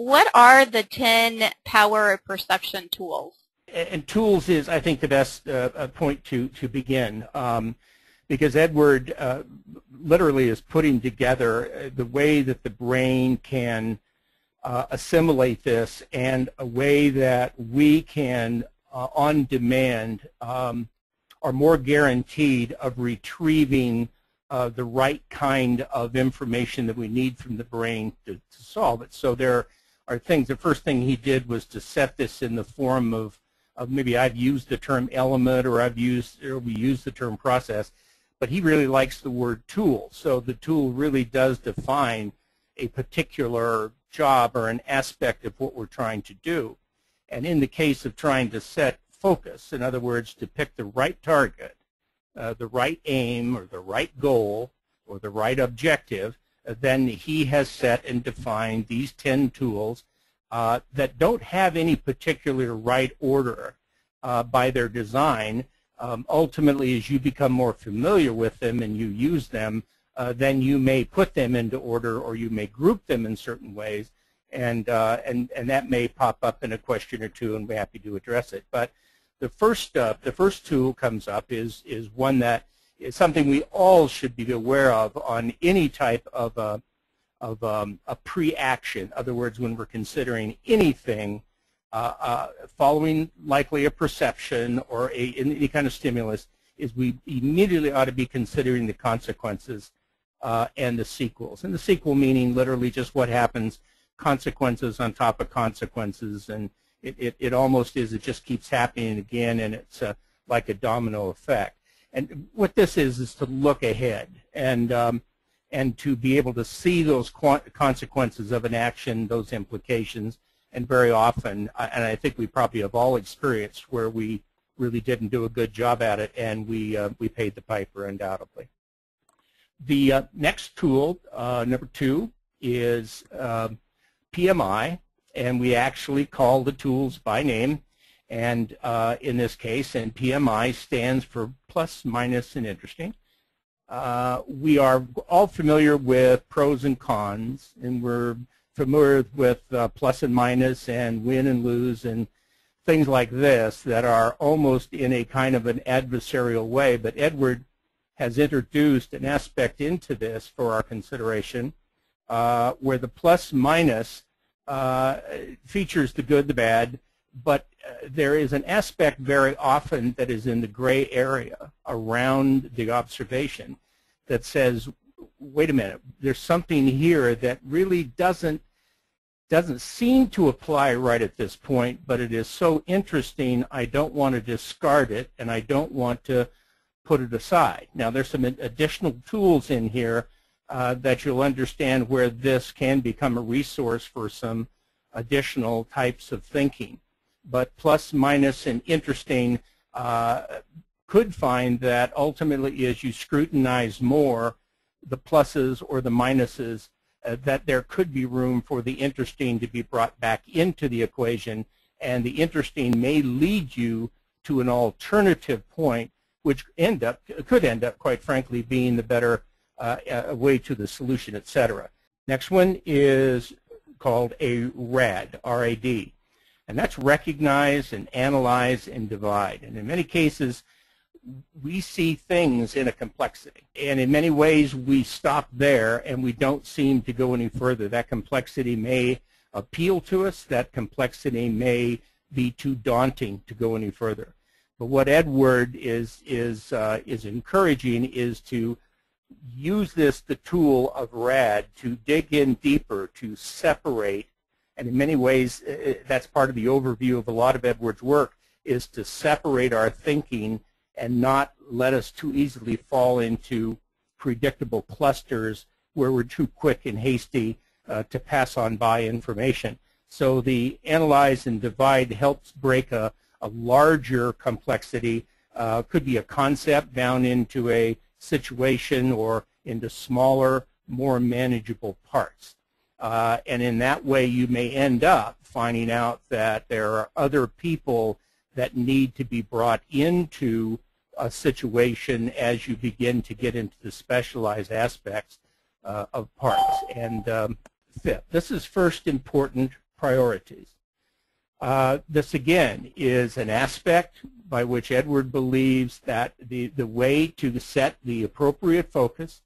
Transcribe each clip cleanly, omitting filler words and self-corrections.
what are the 10 power of perception tools? And tools is, I think, the best point to begin, because Edward literally is putting together the way that the brain can assimilate this, and a way that we can, on demand, are more guaranteed of retrieving the right kind of information that we need from the brain to solve it. So there are things. The first thing he did was to set this in the form of maybe I've used the term element, or we use the term process, but he really likes the word tool. So the tool really does define a particular job or an aspect of what we're trying to do. And in the case of trying to set focus, in other words, to pick the right target, the right aim, or the right goal, or the right objective, then he has set and defined these 10 tools that don't have any particular right order by their design. Ultimately, as you become more familiar with them and you use them, then you may put them into order, or you may group them in certain ways, and that may pop up in a question or two, and we're happy to address it. But the first tool comes up is one that is something we all should be aware of on any type of a pre-action. In other words, when we're considering anything following likely a perception or any kind of stimulus, is we immediately ought to be considering the consequences and the sequels. And the sequel meaning literally just what happens, consequences on top of consequences, and it almost is, it just keeps happening again, and it's like a domino effect. And what this is to look ahead and to be able to see those consequences of an action, those implications, and very often, and I think we probably have all experienced where we really didn't do a good job at it, and we paid the piper, undoubtedly. The next tool, number 2, is PMI, and we actually call the tools by name, and in this case, and PMI stands for plus, minus, and interesting. We are all familiar with pros and cons, and we're familiar with plus and minus and win and lose and things like this that are almost in a kind of an adversarial way. But Edward has introduced an aspect into this for our consideration where the plus minus features the good, the bad, but there is an aspect very often that is in the gray area around the observation that says, wait a minute, there's something here that really doesn't seem to apply right at this point, but it is so interesting, I don't want to discard it, and I don't want to put it aside. Now, there's some additional tools in here that you'll understand where this can become a resource for some additional types of thinking. But plus, minus, and interesting could find that ultimately as you scrutinize more the pluses or the minuses, that there could be room for the interesting to be brought back into the equation, and the interesting may lead you to an alternative point, which could end up, quite frankly, being the better way to the solution, etc. Next one is called a RAD, R-A-D, and that's recognize and analyze and divide. And in many cases, we see things in a complexity, and in many ways we stop there and we don't seem to go any further. That complexity may appeal to us, that complexity may be too daunting to go any further. But what Edward is encouraging is to use the tool of RAD to dig in deeper, to separate, and in many ways that's part of the overview of a lot of Edward's work, is to separate our thinking and not let us too easily fall into predictable clusters where we're too quick and hasty to pass on by information. So the analyze and divide helps break a larger complexity, could be a concept down into a situation or into smaller, more manageable parts. And in that way you may end up finding out that there are other people that need to be brought into a situation as you begin to get into the specialized aspects of parts. And fifth, this is first important priorities. This again is an aspect by which Edward believes that the way to set the appropriate focus,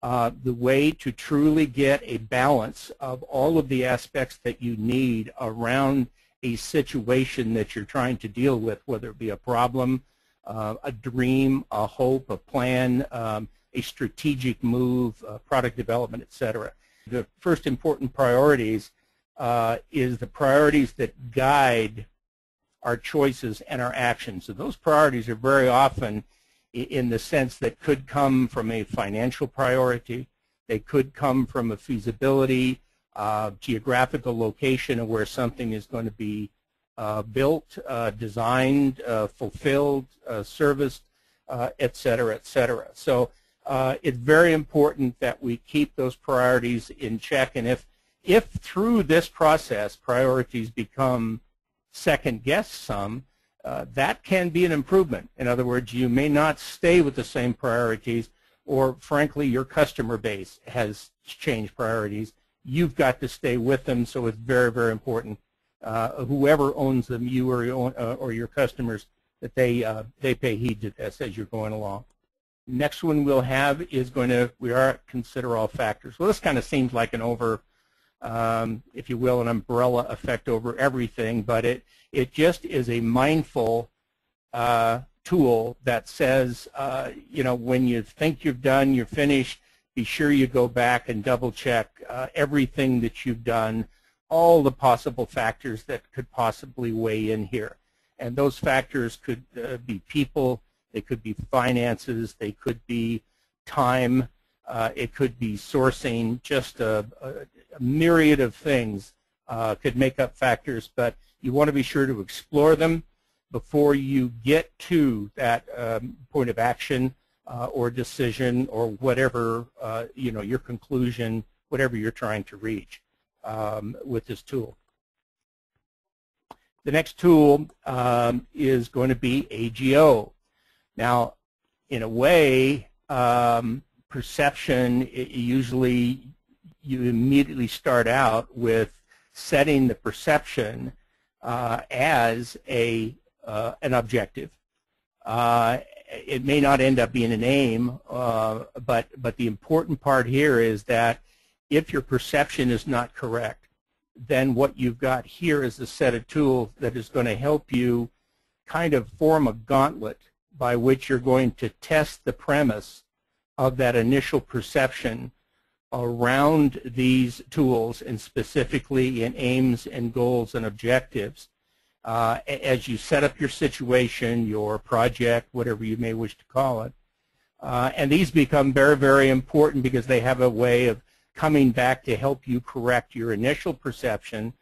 the way to truly get a balance of all of the aspects that you need around a situation that you're trying to deal with, whether it be a problem, a dream, a hope, a plan, a strategic move, product development, etc. The first important priorities is the priorities that guide our choices and our actions. So those priorities are very often in the sense that could come from a financial priority, they could come from a feasibility, geographical location of where something is going to be built, designed, fulfilled, serviced, et cetera, et cetera. So it's very important that we keep those priorities in check, and if through this process priorities become second-guessed some, that can be an improvement. In other words, you may not stay with the same priorities, or frankly, your customer base has changed priorities. You've got to stay with them, so it's very, very important. Whoever owns them, you or your customers, that they pay heed to this as you're going along. Next one we'll have is we are consider all factors. Well, this kind of seems like an if you will, an umbrella effect over everything, but it just is a mindful tool that says, when you think you're finished, be sure you go back and double check everything that you've done, all the possible factors that could possibly weigh in here. And those factors could be people, they could be finances, they could be time, it could be sourcing, just a myriad of things could make up factors, but you want to be sure to explore them before you get to that point of action or decision or whatever, your conclusion, whatever you're trying to reach with this tool. The next tool is going to be AGO. Now, in a way, perception, usually you immediately start out with setting the perception as an objective. It may not end up being an aim, but the important part here is that if your perception is not correct, then what you've got here is a set of tools that is going to help you kind of form a gauntlet by which you're going to test the premise of that initial perception around these tools, and specifically in aims and goals and objectives. As you set up your situation, your project, whatever you may wish to call it. And these become very, very important because they have a way of coming back to help you correct your initial perception.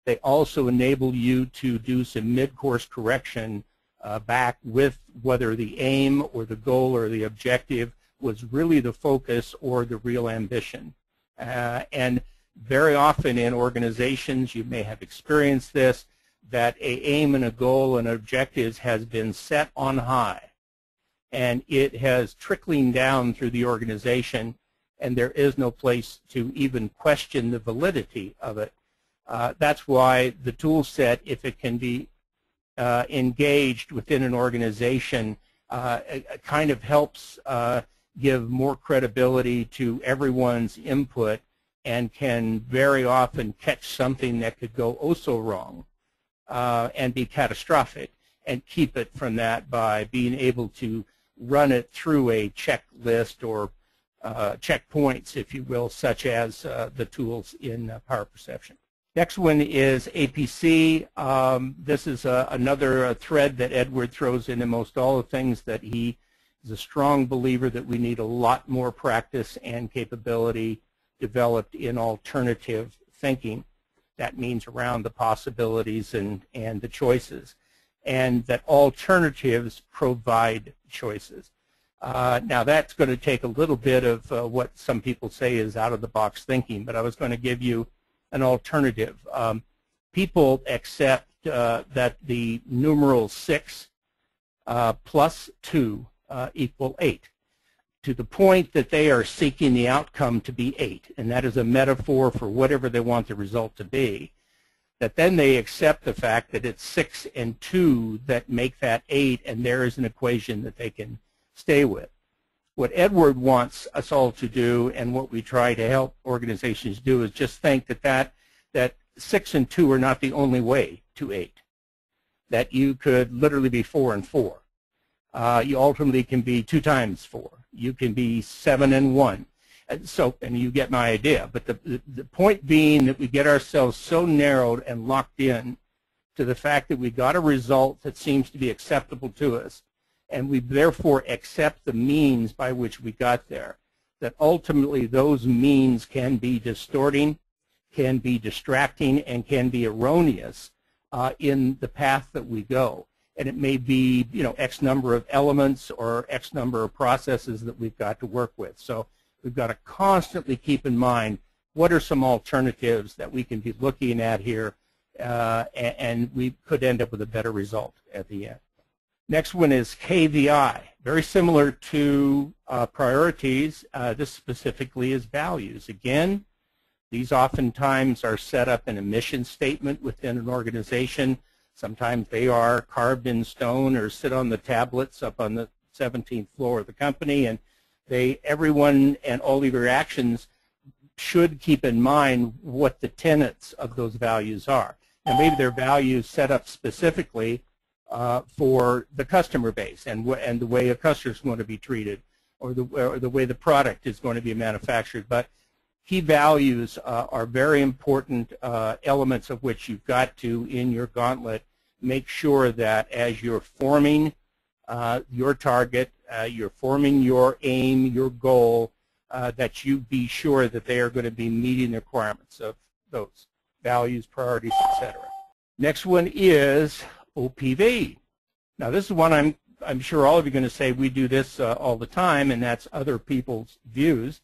They also enable you to do some mid-course correction back with whether the aim or the goal or the objective was really the focus or the real ambition. And very often in organizations, you may have experienced this, that an aim and a goal and objectives has been set on high, and it has trickling down through the organization, and there is no place to even question the validity of it. That's why the tool set, if it can be engaged within an organization, it kind of helps give more credibility to everyone's input and can very often catch something that could go oh so wrong and be catastrophic, and keep it from that by being able to run it through a checklist or checkpoints, if you will, such as the tools in Power Perception. Next one is APC. This is another thread that Edward throws in most all the things that he is a strong believer that we need a lot more practice and capability developed in alternative thinking. That means around the possibilities and the choices, and that alternatives provide choices. Now that's going to take a little bit of what some people say is out-of-the-box thinking, but I was going to give you an alternative. People accept that the numeral 6 plus 2 equal 8, to the point that they are seeking the outcome to be 8, and that is a metaphor for whatever they want the result to be. that then they accept the fact that it's 6 and 2 that make that 8, and there is an equation that they can stay with. What Edward wants us all to do, and what we try to help organizations do, is just think that 6 and 2 are not the only way to 8. That you could literally be 4 and 4. You ultimately can be 2 times 4. You can be 7 and 1. And you get my idea. But the point being that we get ourselves so narrowed and locked in to the fact that we got a result that seems to be acceptable to us, and we therefore accept the means by which we got there, that ultimately those means can be distorting, can be distracting, and can be erroneous in the path that we go. And it may be, X number of elements or X number of processes that we've got to work with. So we've got to constantly keep in mind what are some alternatives that we can be looking at here, and we could end up with a better result at the end. Next one is KVI. Very similar to priorities. This specifically is values. Again, these oftentimes are set up in a mission statement within an organization. Sometimes they are carved in stone or sit on the tablets up on the 17th floor of the company, and everyone and all of your actions should keep in mind what the tenets of those values are. And maybe they're values set up specifically for the customer base and the way a customer is going to be treated, or the way the product is going to be manufactured. But key values are very important elements of which you've got to, in your gauntlet, make sure that as you're forming your target, you're forming your aim, your goal, that you be sure that they are going to be meeting the requirements of those values, priorities, etc. Next one is OPV. Now this is one I'm sure all of you are going to say we do this all the time, and that's other people's views.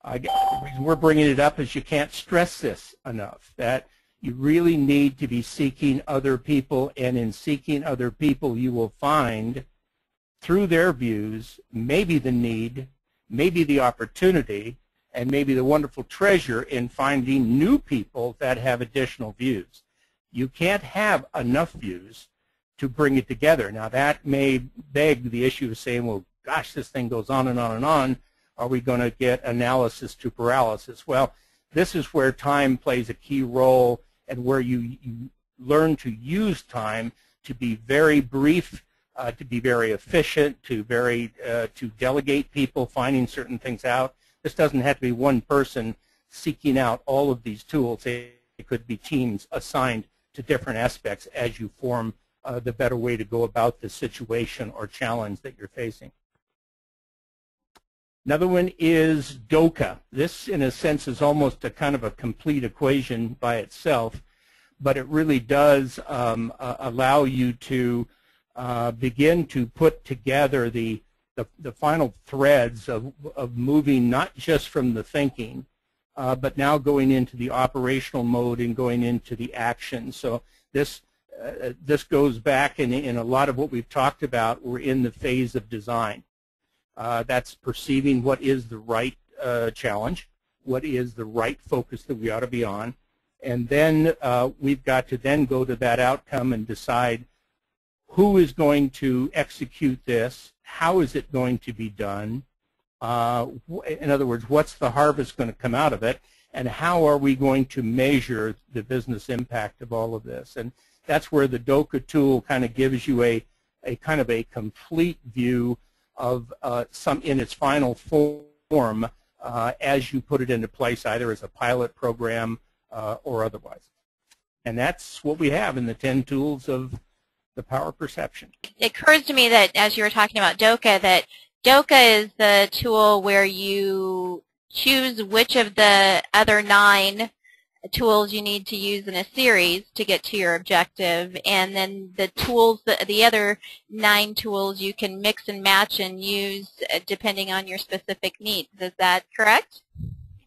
The reason we're bringing it up is you can't stress this enough, that you really need to be seeking other people, and in seeking other people you will find through their views maybe the need, maybe the opportunity, and maybe the wonderful treasure in finding new people that have additional views. You can't have enough views to bring it together. Now that may beg the issue of saying, well, gosh, this thing goes on and on and on. Are we going to get analysis to paralysis? Well, this is where time plays a key role, and where you learn to use time to be very brief, to be very efficient, to delegate people, finding certain things out. This doesn't have to be one person seeking out all of these tools. It could be teams assigned to different aspects as you form the better way to go about the situation or challenge that you're facing. Another one is DOCA. This, in a sense, is almost a kind of a complete equation by itself, but it really does allow you to begin to put together the final threads of moving not just from the thinking, but now going into the operational mode and going into the action. So this goes back in a lot of what we've talked about. We're in the phase of design. That's perceiving what is the right challenge, what is the right focus that we ought to be on, and then we've got to then go to that outcome and decide who is going to execute this, how is it going to be done, in other words, what's the harvest going to come out of it, and how are we going to measure the business impact of all of this. And that's where the DOCA tool kind of gives you a kind of a complete view of in its final form as you put it into place, either as a pilot program or otherwise. And that's what we have in the 10 tools of the power perception. It occurs to me that as you were talking about DOCA, that DOCA is the tool where you choose which of the other 9 tools you need to use in a series to get to your objective, and then the tools, the other 9 tools, you can mix and match and use depending on your specific needs. Is that correct?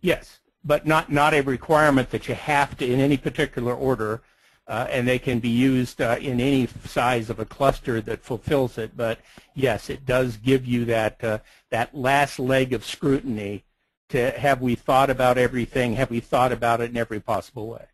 Yes, but not a requirement that you have to in any particular order, and they can be used in any size of a cluster that fulfills it. But yes, it does give you that last leg of scrutiny to have we thought about everything, have we thought about it in every possible way.